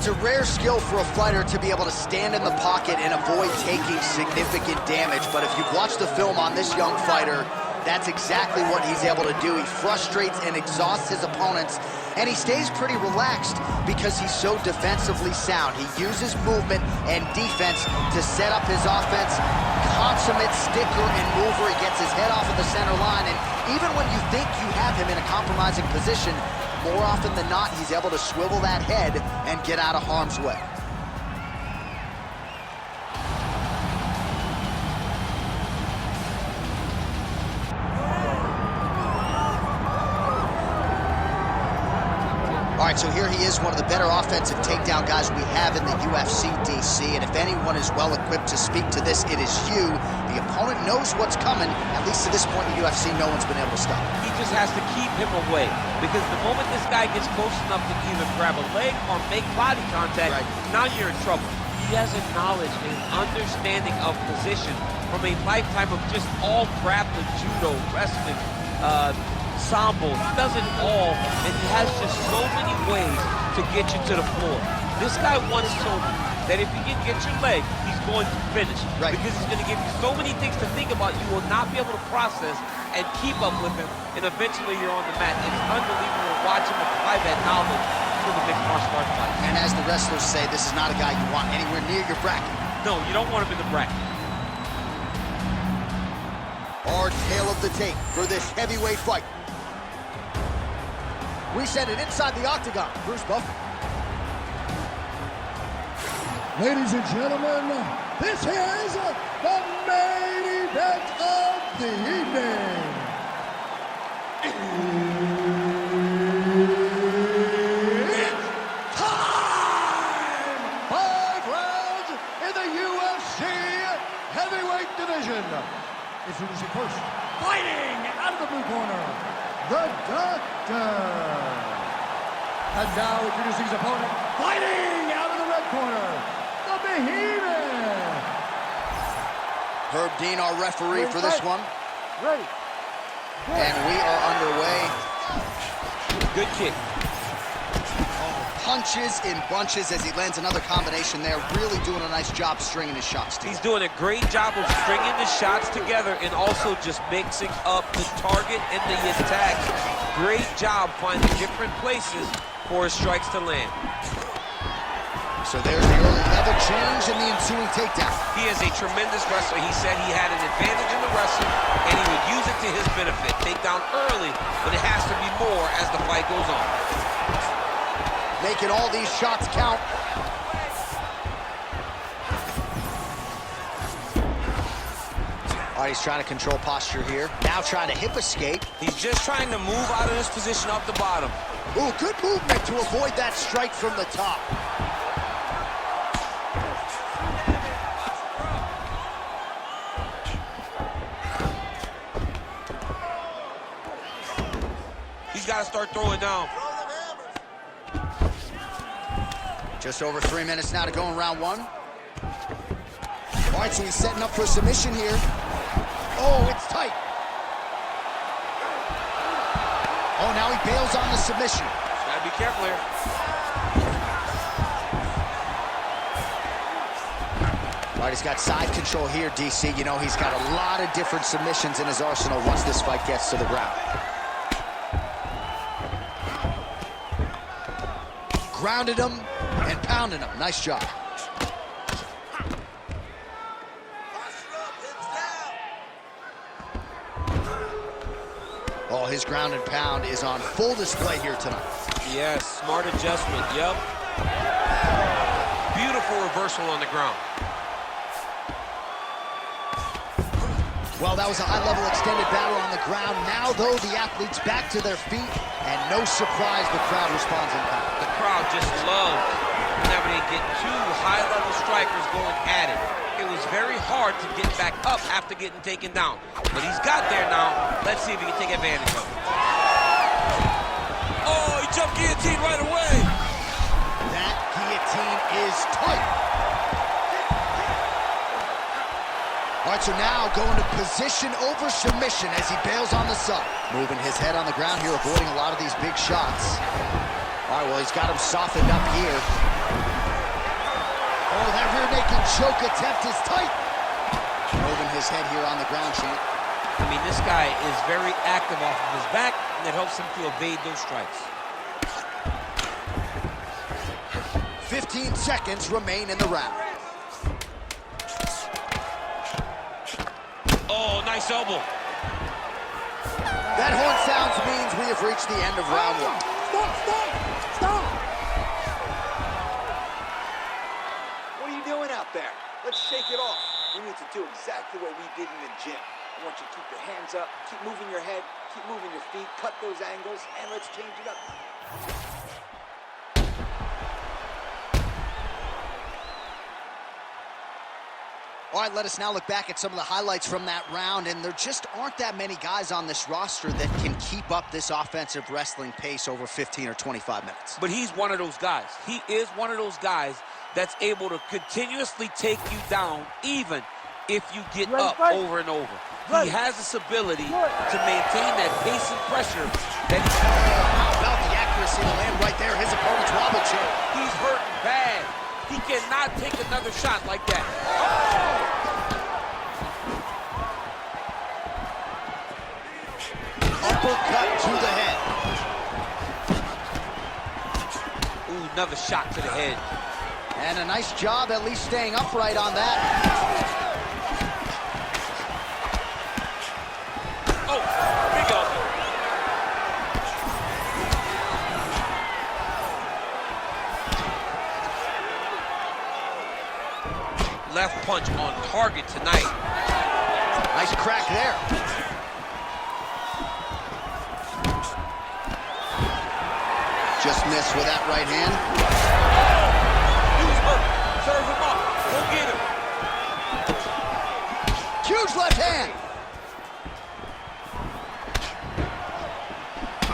it's a rare skill for a fighter to be able to stand in the pocket and avoid taking significant damage. But if you've watched the film on this young fighter, that's exactly what he's able to do. He frustrates and exhausts his opponents, and he stays pretty relaxed because he's so defensively sound. He uses movement and defense to set up his offense. Consummate sticker and mover. He gets his head off of the center line, and even when you think you have him in a compromising position, more often than not, he's able to swivel that head and get out of harm's way. All right, so here he is, one of the better offensive takedown guys we have in the UFC, DC, and if anyone is well-equipped to speak to this, it is you. The opponent knows what's coming. At least to this point in the UFC, no one's been able to stop him. He just has to keep him away, because the moment this guy gets close enough to either grab a leg or make body contact, now you're in trouble. He has a knowledge and understanding of position from a lifetime of just all grappling, judo, wrestling, sambo. He does it all, and he has just so many ways to get you to the floor. This guy once told me that if he can get your leg, he's going to finish. Because he's going to give you so many things to think about, you will not be able to process and keep up with him, and eventually you're on the mat. It's unbelievable to watch him apply that knowledge to the mixed martial arts fight. And as the wrestlers say, this is not a guy you want anywhere near your bracket. No, you don't want him in the bracket. Our tale of the tape for this heavyweight fight. We send it inside the octagon. Bruce Buffer. Ladies and gentlemen, this is the main event of the evening. It's time! 5 rounds in the UFC heavyweight division. Introducing first, fighting out of the blue corner, the Doctor. And now introducing his opponent, fighting out of the red corner, the Behemoth. Herb Dean, our referee for this one. Ready. And we are underway. Good kick. Punches in bunches as he lands another combination there. Really doing a nice job stringing his shots together. He's doing a great job of stringing the shots together and also just mixing up the target and the attacks. Great job finding different places for his strikes to land. So there's the early level change in the ensuing takedown. He is a tremendous wrestler. He said he had an advantage in the wrestling, and he would use it to his benefit. Takedown early, but it has to be more as the fight goes on. Making all these shots count. All right, he's trying to control posture here. Now trying to hip escape. He's just trying to move out of this position up the bottom. Ooh, good movement to avoid that strike from the top. He's got to start throwing down. Just over 3 minutes now to go in round 1. All right, so he's setting up for a submission here. Oh, it's tight. Oh, now he bails on the submission. Gotta be careful here. All right, he's got side control here, DC. You know, he's got a lot of different submissions in his arsenal once this fight gets to the ground. Grounded him and pounded him. Nice job. Oh, his ground and pound is on full display here tonight. Yes, smart adjustment, yep. Beautiful reversal on the ground. Well, that was a high-level extended battle on the ground. Now, though, the athletes back to their feet, and no surprise, the crowd responds in kind. The crowd just loves whenever they get two high-level strikers going at it. It was very hard to get back up after getting taken down. But he's got there now. Let's see if he can take advantage of it. Oh, he jumped guillotine right away. That guillotine is tight. All right, so now going to position over submission as he bails on the sub. Moving his head on the ground here, avoiding a lot of these big shots. All right, well, he's got him softened up here. Oh, that rear naked choke attempt is tight. Moving his head here on the ground, champ. I mean, this guy is very active off of his back, and it helps him to evade those strikes. 15 seconds remain in the round. Oh, nice elbow. That horn sounds means we have reached the end of round one. Stop! What are you doing out there? Let's shake it off. We need to do exactly what we did in the gym. I want you to keep your hands up, keep moving your head, keep moving your feet, cut those angles, and let's change it up. All right, let us now look back at some of the highlights from that round, and there just aren't that many guys on this roster that can keep up this offensive wrestling pace over 15 or 25 minutes. But he's one of those guys. He is one of those guys that's able to continuously take you down, even if you get up over and over. He has this ability to maintain that pace and pressure that he's... How about the accuracy to land right there? His opponent's wobble chair. He's hurting bad. He cannot take another shot like that. Uppercut to the head. Ooh, another shot to the head. And a nice job at least staying upright on that. Oh, big elbow. Left punch on target tonight. Nice crack there. Just missed with that right hand. He's hurt. Serve him up. Go get him. Huge left hand.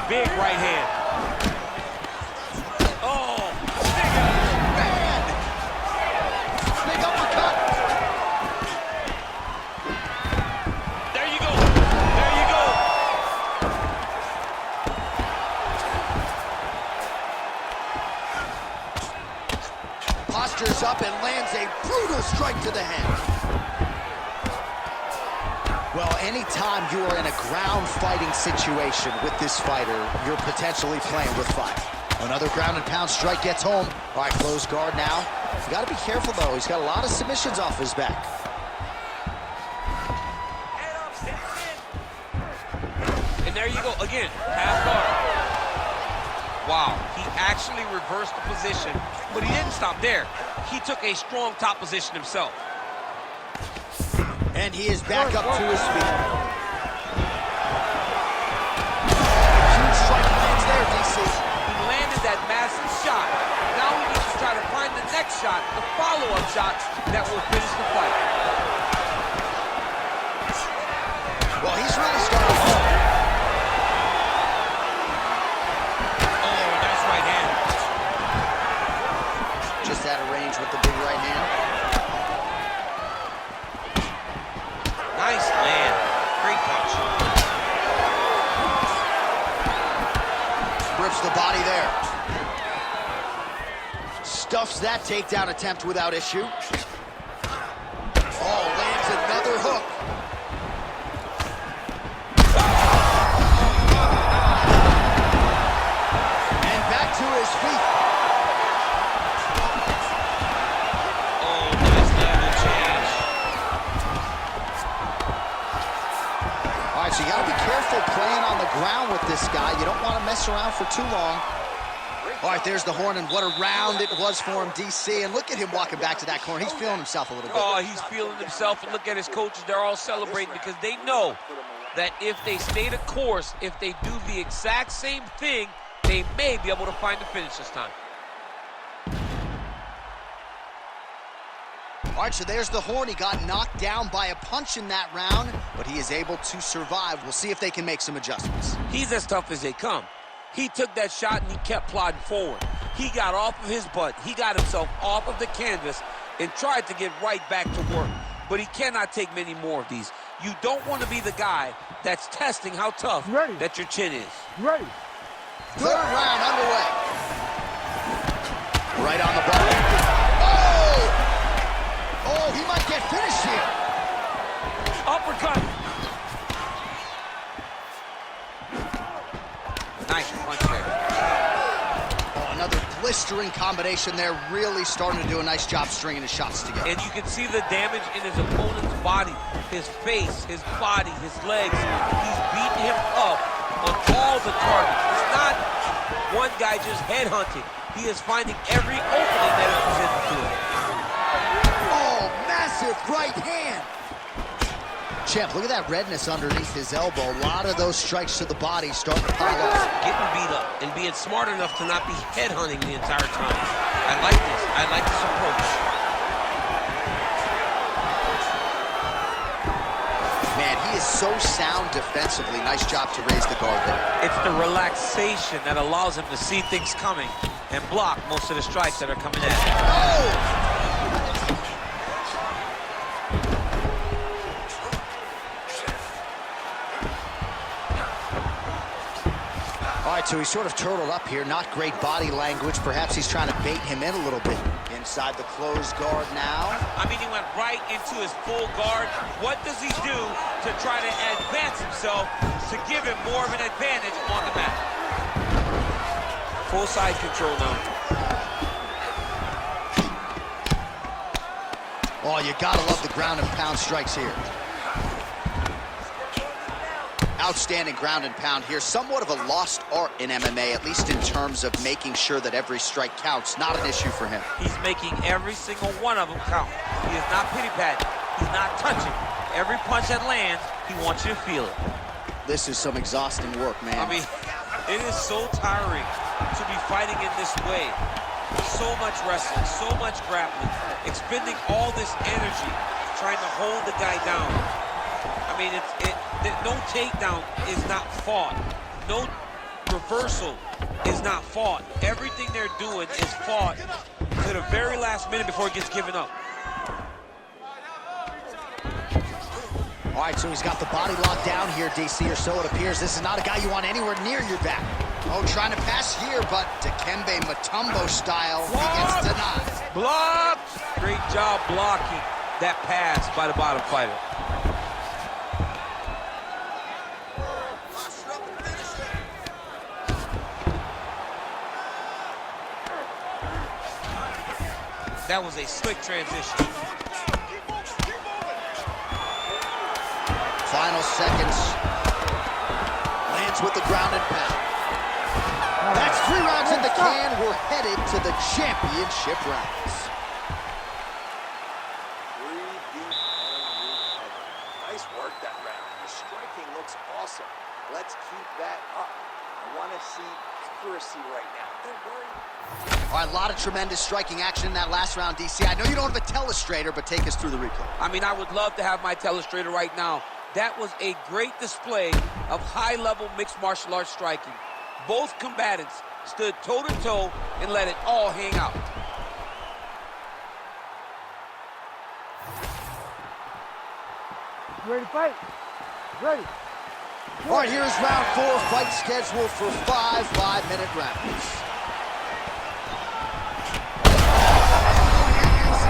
Big right hand. Oh, big Man. Big uppercut. There you go. There you go. Postures up and lands a brutal strike to the head. Well, anytime you are in a ground fighting situation with this fighter, you're potentially playing with fire. Another ground and pound strike gets home. All right, closed guard now. You got to be careful, though. He's got a lot of submissions off his back. And there you go. Again, half guard. Wow, he actually reversed the position, but he didn't stop there. He took a strong top position himself. And he is back up to his feet. Huge strike lands there, DC. He landed that massive shot. Now we need to try to find the next shot, the follow-up shot that will finish the fight. Well, he's really starting home. Oh, nice right hand. Just out of range with the big right hand. Nice land. Great punch. Rips the body there. Stuffs that takedown attempt without issue. Oh, lands another hook. And back to his feet. Oh, nice level change. All right, so you got to be careful playing on the ground with this guy. You don't want to mess around for too long. All right, there's the horn, and what a round it was for him, DC. And look at him walking back to that corner. He's feeling himself a little bit. Oh, he's feeling himself, and look at his coaches. They're all celebrating because they know that if they stay the course, if they do the exact same thing, they may be able to find the finish this time. All right, so there's the horn. He got knocked down by a punch in that round, but he is able to survive. We'll see if they can make some adjustments. He's as tough as they come. He took that shot and he kept plodding forward. He got off of his butt. He got himself off of the canvas and tried to get right back to work. But he cannot take many more of these. You don't want to be the guy that's testing how tough that your chin is. Third round underway. Right on the ball. Oh! blistering combination there, really starting to do a nice job stringing his shots together. And you can see the damage in his opponent's body, his face, his body, his legs. He's beating him up on all the targets. It's not one guy just headhunting. He is finding every opening that is presented to him. Oh, massive right hand. Champ, look at that redness underneath his elbow. A lot of those strikes to the body starting to pile up. Getting beat up and being smart enough to not be headhunting the entire time. I like this. I like this approach. Man, he is so sound defensively. Nice job to raise the guard there. It's the relaxation that allows him to see things coming and block most of the strikes that are coming at him. Oh! All right, so he's sort of turtled up here. Not great body language. Perhaps he's trying to bait him in a little bit. Inside the closed guard now. I mean, he went right into his full guard. What does he do to try to advance himself to give him more of an advantage on the mat? Full side control now. Oh, you gotta love the ground and pound strikes here. Outstanding ground and pound here. Somewhat of a lost art in MMA, at least in terms of making sure that every strike counts. Not an issue for him. He's making every single one of them count. He is not pity-patting. He's not touching. Every punch that lands, he wants you to feel it. This is some exhausting work, man. I mean, it is so tiring to be fighting in this way. So much wrestling, so much grappling, expending all this energy, trying to hold the guy down. I mean, no takedown is not fought. No reversal is not fought. Everything they're doing is fought to the very last minute before it gets given up. All right, so he's got the body locked down here, DC, or so it appears. This is not a guy you want anywhere near your back. Oh, trying to pass here, but Dikembe Mutombo style, he gets denied. Blocked! Great job blocking that pass by the bottom fighter. That was a slick transition. Final seconds. Lands with the ground and pound. That's 3 rounds in the can. We're headed to the championship rounds. 3 deep and recover. Nice work that round. The striking looks awesome. Let's keep that up. I want to see accuracy right now. Don't worry. All right, a lot of tremendous striking action in that last round, DC. I know you don't have a telestrator, but take us through the replay. I mean, I would love to have my telestrator right now. That was a great display of high-level mixed martial arts striking. Both combatants stood toe-to-toe and let it all hang out. You ready to fight? Ready. All right, here's round 4. Fight scheduled for 5 5-minute rounds.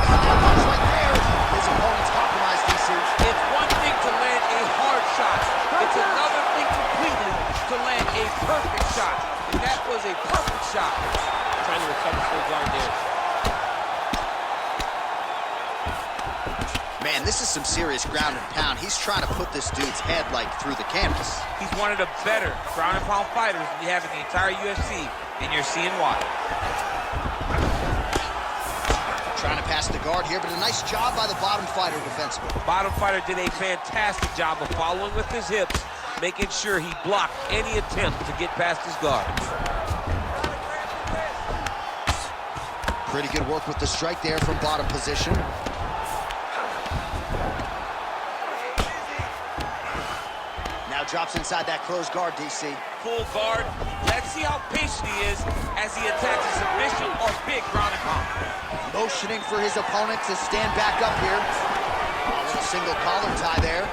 Right there. His opponent's compromised, DC. It's one thing to land a hard shot. It's another thing completely to land a perfect shot. And that was a perfect shot. Trying to recover full guard there. Man, this is some serious ground and pound. He's trying to put this dude's head, like, through the canvas. He's one of the better ground and pound fighters we have in the entire UFC, and you're seeing why. Trying to pass the guard here, but a nice job by the bottom fighter defensively. Bottom fighter did a fantastic job of following with his hips, making sure he blocked any attempt to get past his guard. Pretty good work with the strike there from bottom position. Now drops inside that closed guard, DC. Full guard. Let's see how patient he is as he attacks a submission or big ground and pound. Motioning for his opponent to stand back up here. A little single collar tie there.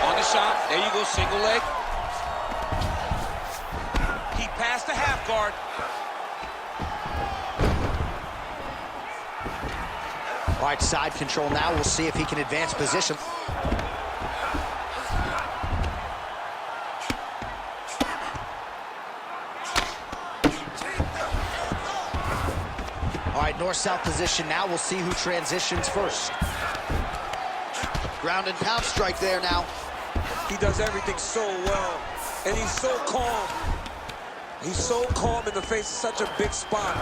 On the shot. There you go, single leg. He passed the half guard. All right, side control now. We'll see if he can advance position. North-south position now. We'll see who transitions first. Ground and pound strike there now. He does everything so well, and he's so calm. He's so calm in the face of such a big spot.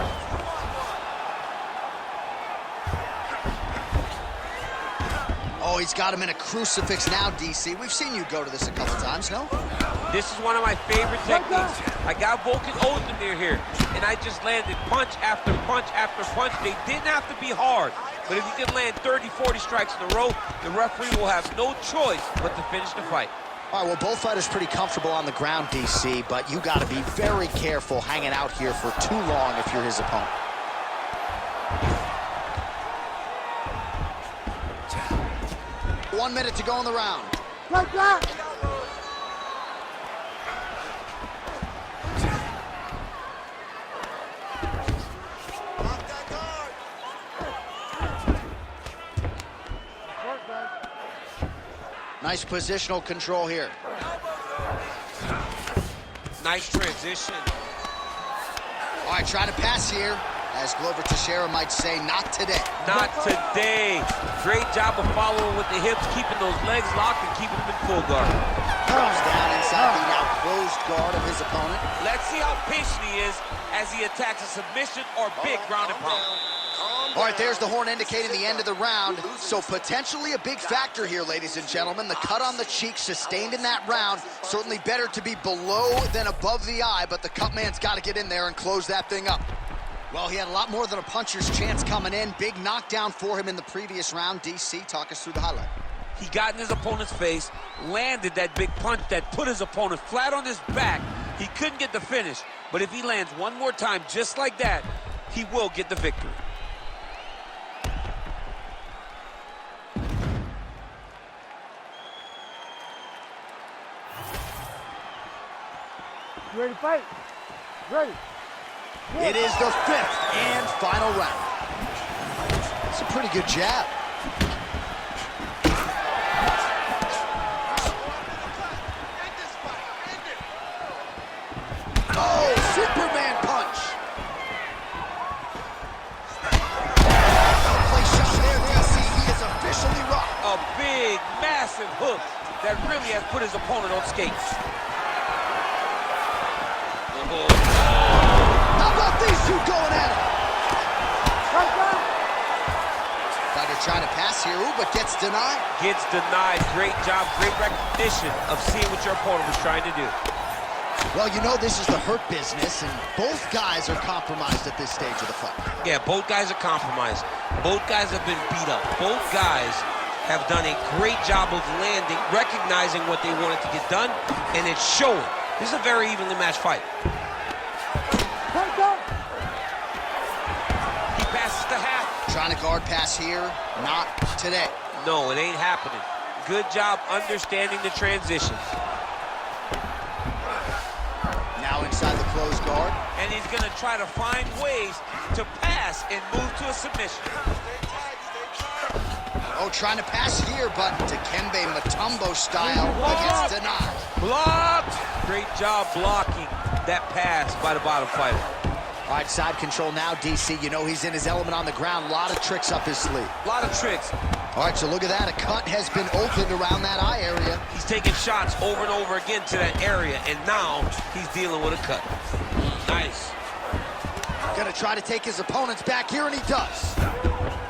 Oh, he's got him in a crucifix now, DC. We've seen you go to this a couple times, no? This is one of my favorite techniques. I got Volkan Ozdemir here, and I just landed punch after punch after punch. They didn't have to be hard, but if you can land 30, 40 strikes in a row, the referee will have no choice but to finish the fight. All right, well, both fighters pretty comfortable on the ground, DC, but you got to be very careful hanging out here for too long if you're his opponent. One minute to go in the round. Like that! Nice positional control here. Nice transition. All right, trying to pass here. As Glover Teixeira might say, not today. Not today. Great job of following with the hips, keeping those legs locked and keeping them in full guard. Comes down inside the now closed guard of his opponent. Let's see how patient he is as he attacks a submission or big ground and pound. All right, there's the horn indicating the end of the round. So potentially a big factor here, ladies and gentlemen. The cut on the cheek sustained in that round. Certainly better to be below than above the eye, but the cut man's got to get in there and close that thing up. Well, he had a lot more than a puncher's chance coming in. Big knockdown for him in the previous round. DC, talk us through the highlight. He got in his opponent's face, landed that big punch that put his opponent flat on his back. He couldn't get the finish, but if he lands one more time just like that, he will get the victory. You ready to fight? Ready. It is the fifth and final round. It's a pretty good jab. Oh, Superman punch. Place shot there, DC. He is officially rocked. A big, massive hook that really has put his opponent on skates. How about these two going at it? Fighter trying to pass here, ooh, but gets denied. Gets denied. Great job, great recognition of seeing what your opponent was trying to do. Well, you know this is the hurt business, and both guys are compromised at this stage of the fight. Yeah, both guys are compromised. Both guys have been beat up. Both guys have done a great job of landing, recognizing what they wanted to get done, and it's showing. This is a very evenly matched fight. He passes the half. Trying to guard pass here, not today. No, it ain't happening. Good job understanding the transitions. Now inside the closed guard. And he's gonna try to find ways to pass and move to a submission. Oh, trying to pass here, but Dikembe Mutombo style, but gets denied. Blocked! Great job blocking that pass by the bottom fighter. All right, side control now, DC. You know he's in his element on the ground. A lot of tricks up his sleeve. A lot of tricks. All right, so look at that. A cut has been opened around that eye area. He's taking shots over and over again to that area, and now he's dealing with a cut. Nice. Gonna try to take his opponents back here, and he does.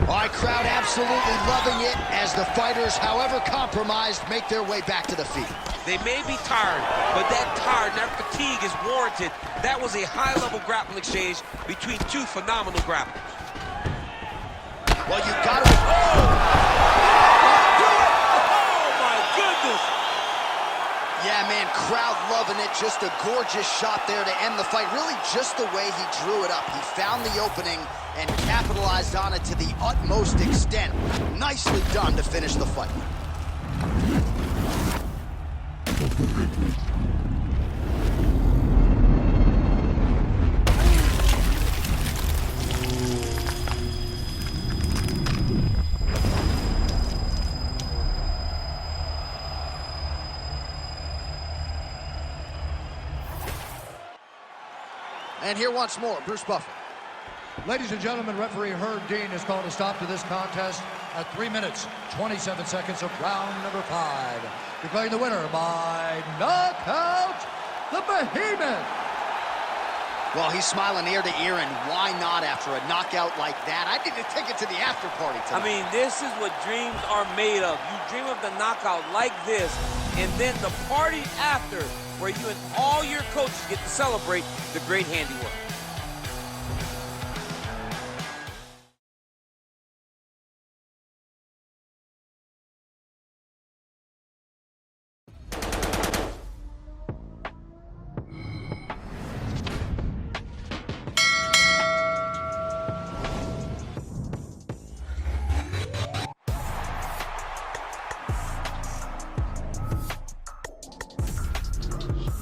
All right, crowd absolutely loving it as the fighters, however compromised, make their way back to the feet. They may be tired, but that tired, that fatigue is warranted. That was a high-level grappling exchange between two phenomenal grapplers. Well, you got to... Oh, my goodness! Yeah, man, crowd loving it. Just a gorgeous shot there to end the fight. Really just the way he drew it up. He found the opening and capitalized on it to the utmost extent. Nicely done to finish the fight. And here once more, Bruce Buffer. Ladies and gentlemen, referee Herb Dean has called a stop to this contest at 3 minutes, 27 seconds of round number 5. Declaring the winner by knockout, the Behemoth. Well, he's smiling ear to ear, and why not after a knockout like that? I need to take it to the after party tonight. I mean, this is what dreams are made of. You dream of the knockout like this, and then the party after, where you and all your coaches get to celebrate the great handiwork.